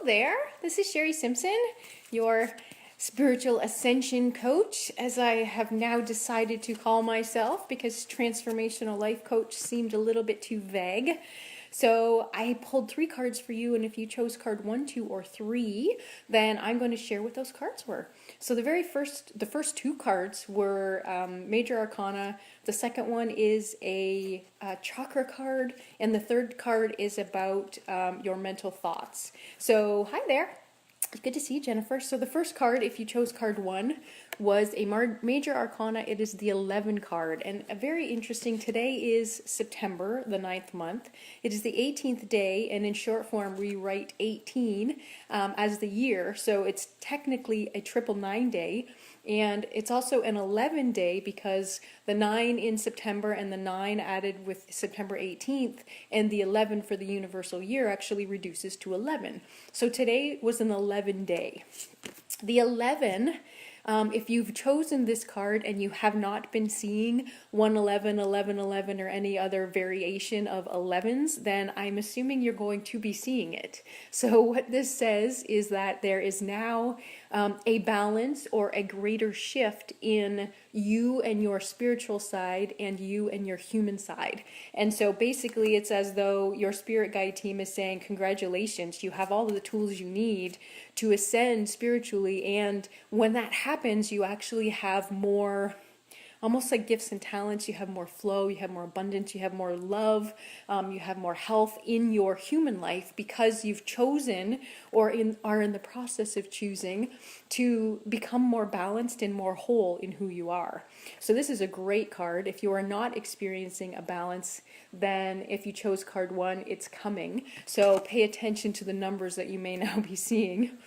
there, this is Sherry Simpson, your spiritual ascension coach, as I have now decided to call myself because transformational life coach seemed a little bit too vague. So I pulled 3 cards for you, and if you chose card 1, 2, or 3, then I'm going to share what those cards were. So the first 2 cards were Major Arcana. The second one is a chakra card, and the third card is about your mental thoughts. So hi there. Good to see you, Jennifer. So the first card, if you chose card 1, was a Major Arcana. It is the 11 card, and very interesting. Today is September, the 9th month. It is the 18th day, and in short form, we write 18 as the year. So it's technically a 999 day, and it's also an 11 day because the 9 in September and the 9 added with September 18th and the 11 for the universal year actually reduces to 11. So today was an 11 day. The 11, if you've chosen this card and you have not been seeing 111, 1111, or any other variation of 11s, then I'm assuming you're going to be seeing it. So what this says is that there is now a balance or a greater shift in you and your spiritual side and you and your human side. And so basically it's as though your spirit guide team is saying, congratulations, you have all of the tools you need to ascend spiritually, and when that happens, you actually have more, almost like gifts and talents. You have more flow, you have more abundance, you have more love, you have more health in your human life because you've chosen or are in the process of choosing to become more balanced and more whole in who you are. So this is a great card. If you are not experiencing a balance, then if you chose card 1, it's coming. So pay attention to the numbers that you may now be seeing.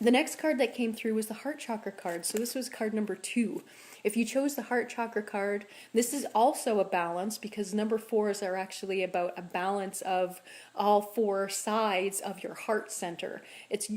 The next card that came through was the Heart Chakra card. So this was card number 2. If you chose the Heart Chakra card, this is also a balance because number 4s are actually about a balance of all 4 sides of your heart center. It's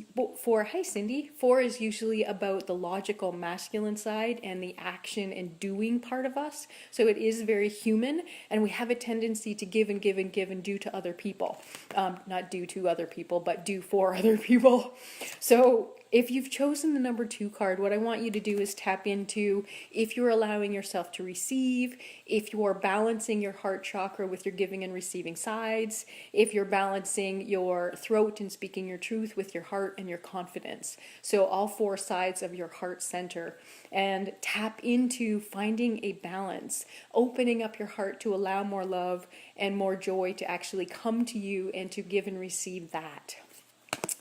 4, hi Cindy, 4 is usually about the logical masculine side and the action and doing part of us. So it is very human, and we have a tendency to give and give and give and do to other people. Not do to other people, but do for other people. So if you've chosen the number 2 card, what I want you to do is tap into if you're allowing yourself to receive, if you're balancing your heart chakra with your giving and receiving sides, if you're balancing your throat and speaking your truth with your heart and your confidence. So all 4 sides of your heart center, and tap into finding a balance, opening up your heart to allow more love and more joy to actually come to you and to give and receive that.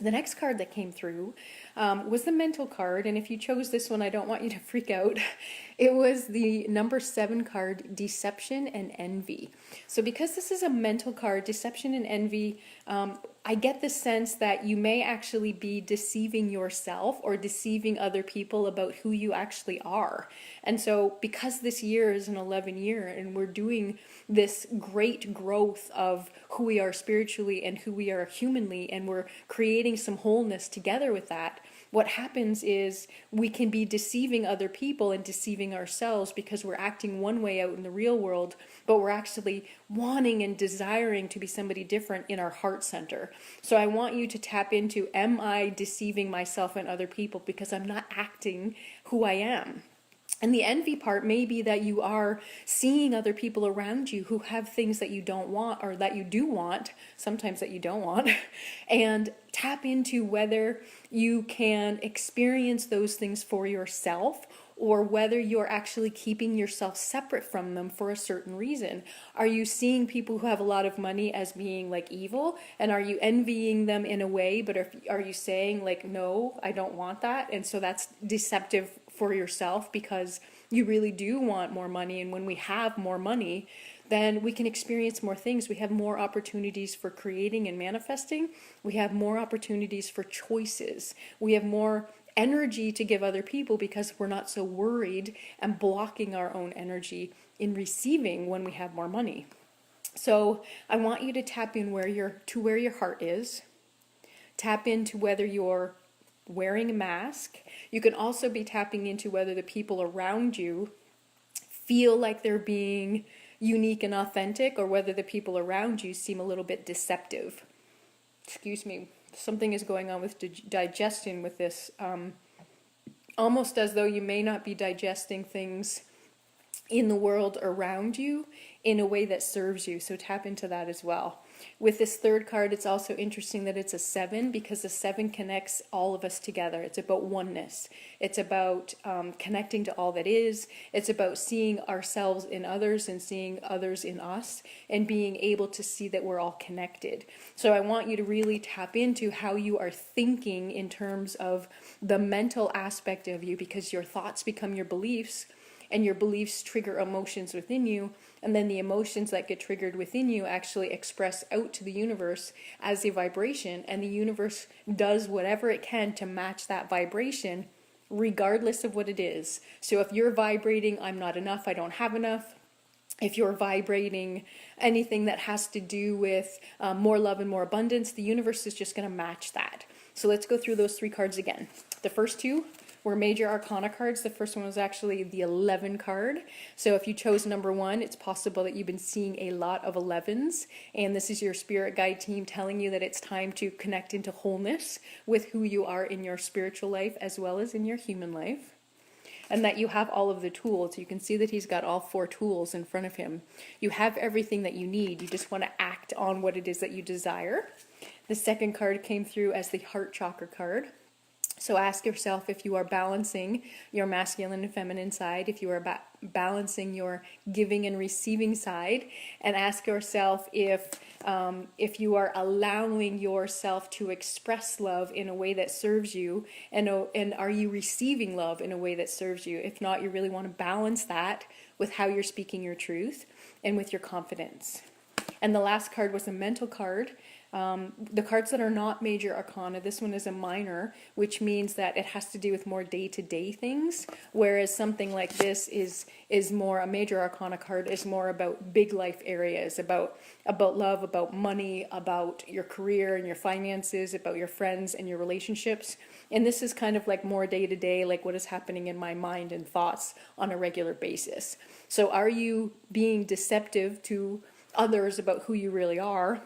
The next card that came through was the mental card, and if you chose this one, I don't want you to freak out. It was the number 7 card, Deception and Envy. So because this is a mental card, Deception and Envy, I get the sense that you may actually be deceiving yourself or deceiving other people about who you actually are. And so because this year is an 11 year and we're doing this great growth of who we are spiritually and who we are humanly, and we're creating some wholeness together with that, what happens is we can be deceiving other people and deceiving ourselves because we're acting one way out in the real world, but we're actually wanting and desiring to be somebody different in our heart center. So I want you to tap into, am I deceiving myself and other people because I'm not acting who I am? And the envy part may be that you are seeing other people around you who have things that you don't want, or that you do want, sometimes that you don't want, and tap into whether you can experience those things for yourself or whether you're actually keeping yourself separate from them for a certain reason. Are you seeing people who have a lot of money as being like evil, and are you envying them in a way, but are you saying like, no, I don't want that? And so that's deceptive for yourself because you really do want more money, and when we have more money, then we can experience more things. We have more opportunities for creating and manifesting. We have more opportunities for choices. We have more energy to give other people because we're not so worried and blocking our own energy in receiving when we have more money. So I want you to tap in where your heart is. Tap into whether you're wearing a mask. You can also be tapping into whether the people around you feel like they're being unique and authentic, or whether the people around you seem a little bit deceptive. Excuse me. something is going on with digestion with this, almost as though you may not be digesting things in the world around you in a way that serves you. So tap into that as well. With this third card, it's also interesting that it's a 7, because the 7 connects all of us together. It's about oneness. It's about connecting to all that is. It's about seeing ourselves in others and seeing others in us, and being able to see that we're all connected. So I want you to really tap into how you are thinking in terms of the mental aspect of you, because your thoughts become your beliefs, and your beliefs trigger emotions within you, and then the emotions that get triggered within you actually express out to the universe as a vibration, and the universe does whatever it can to match that vibration regardless of what it is. So if you're vibrating, I'm not enough, I don't have enough, if you're vibrating anything that has to do with more love and more abundance, the universe is just going to match that. So let's go through those 3 cards again. The first 2 were Major Arcana cards. The first one was actually the 11 card. So if you chose number 1, it's possible that you've been seeing a lot of 11s, and this is your spirit guide team telling you that it's time to connect into wholeness with who you are in your spiritual life as well as in your human life, and that you have all of the tools. You can see that he's got all 4 tools in front of him. You have everything that you need. You just want to act on what it is that you desire. The second card came through as the Heart Chakra card. So ask yourself if you are balancing your masculine and feminine side, if you are balancing your giving and receiving side, and ask yourself if you are allowing yourself to express love in a way that serves you, and are you receiving love in a way that serves you? If not, you really want to balance that with how you're speaking your truth and with your confidence. And the last card was a mental card. The cards that are not Major Arcana, this one is a minor, which means that it has to do with more day-to-day things, whereas something like this is more, a Major Arcana card is more about big life areas, about love, about money, about your career and your finances, about your friends and your relationships. And this is kind of like more day-to-day, like what is happening in my mind and thoughts on a regular basis. So are you being deceptive to others about who you really are?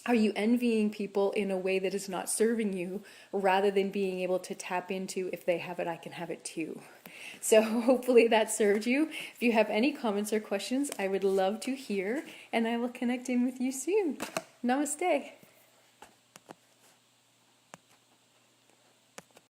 Are you envying people in a way that is not serving you, rather than being able to tap into, if they have it, I can have it too? So hopefully that served you. If you have any comments or questions, I would love to hear, and I will connect in with you soon. Namaste.